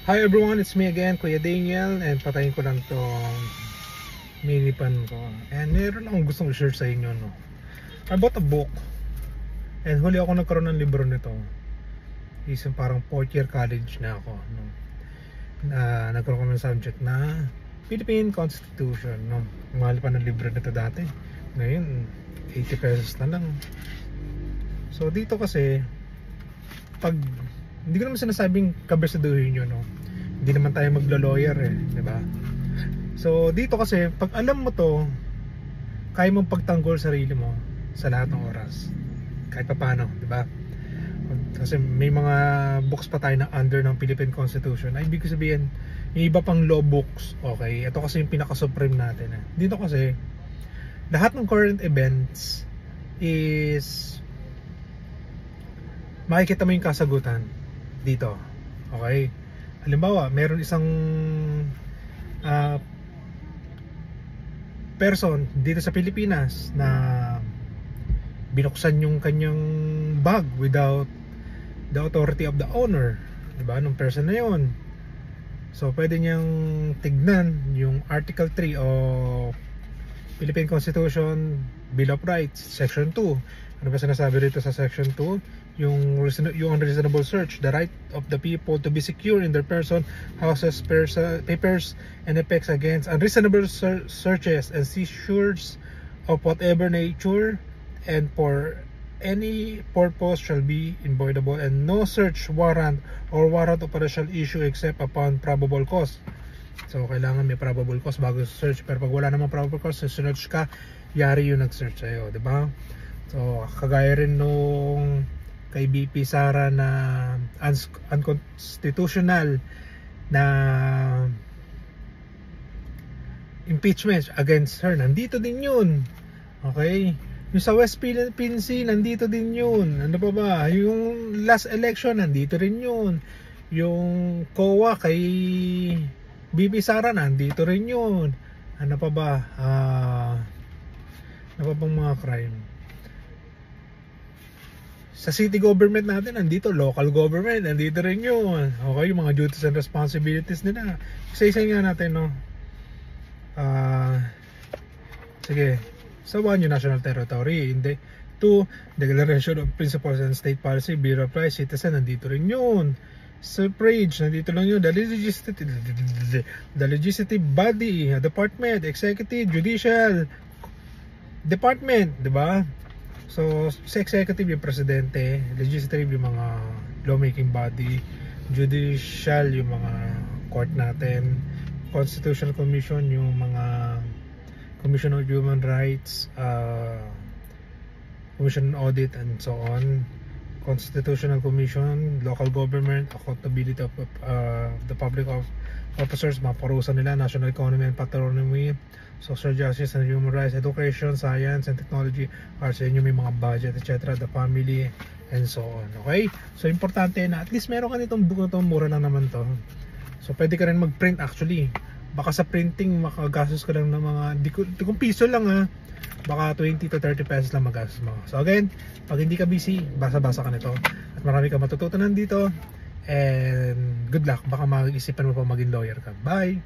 Hi everyone, it's me again, Kuya Daniel, and patayin ko lang tong mini pan ko. And meron akong gustong i-share sa inyo, no. I bought a book, and huli ako nagkaroon ng libro nito. Isang parang 4th year college na ako, no. Nagkaroon ko ng subject na Philippine Constitution, no. Mahal pa ng libro nito dati. Ngayon, 80 pesos na lang. So dito kasi, pag hindi ko naman sinasabing kabersaduhin nyo, no. Hindi naman tayo maglo-lawyer di ba? So dito kasi pag alam mo to, kaya mong pagtanggol sarili mo sa lahat ng oras. Kahit pa paano, di ba? Kasi may mga books pa tayo na under ng Philippine Constitution. Ay, ibig sabihin, may iba pang law books. Okay, ito kasi yung pinaka-supreme natin. Dito kasi, lahat ng current events is makikita mo yung kasagutan dito. Okay? Halimbawa, meron isang person dito sa Pilipinas na binuksan yung kanyang bag without the authority of the owner, diba? Nung person na yun. So pwede niyang tignan yung Article 3 of Philippine Constitution, Bill of Rights, Section 2. Ano ba sinasabi rito sa Section 2? Yung unreasonable search, the right of the people to be secure in their person, houses, papers, and effects against unreasonable searches and seizures of whatever nature and for any purpose shall be inviolable, and no search warrant or warrant of shall issue except upon probable cause. So kailangan may probable cause bago search, pero pag wala namang probable cause, search ka, yari yung nag-search sa'yo, diba? So kagaya rin nung kay BP Sara na unconstitutional na impeachment against her, nandito din yun. Okay? Yung sa West Philippine Sea, nandito din yun. Ano pa ba? Yung last election, nandito rin yun. Yung COA kay BP Sara, nandito rin yun. Ano pa ba? Ano pa bang mga crime? Sa city government natin, nandito, local government, nandito rin yun. Okay, yung mga duties and responsibilities nila. Isa-isa nga natin, no? Sige. So, 1, yung national territory. Hindi. 2, Declaration of Principles and State Policy, Bureau of Rights, Citizen, nandito rin yun. Suffrage, nandito lang yun. The legislative body, department, executive, judicial, department, diba? So, sa executive yung presidente, legislative yung mga lawmaking body, judicial yung mga court natin, constitutional commission yung mga commission of human rights, commission on audit and so on, constitutional commission, local government, accountability of the public officers, mga parusa nila, national economy and patrimony, social justice and human rights, education, science and technology, arts, yun yung may mga budget, etc., the family and so on. Okay, so importante na at least meron ka nitong book na to, mura lang naman to. So pwede ka rin mag-print. Actually baka sa printing makagastos ka lang ng mga di kung piso lang, baka 20 to 30 pesos lang magastos mo. So again, pag hindi ka busy, basa-basa ka nito at marami ka matututunan dito, and good luck. Baka mag-isipan mo pa maging lawyer ka. Bye!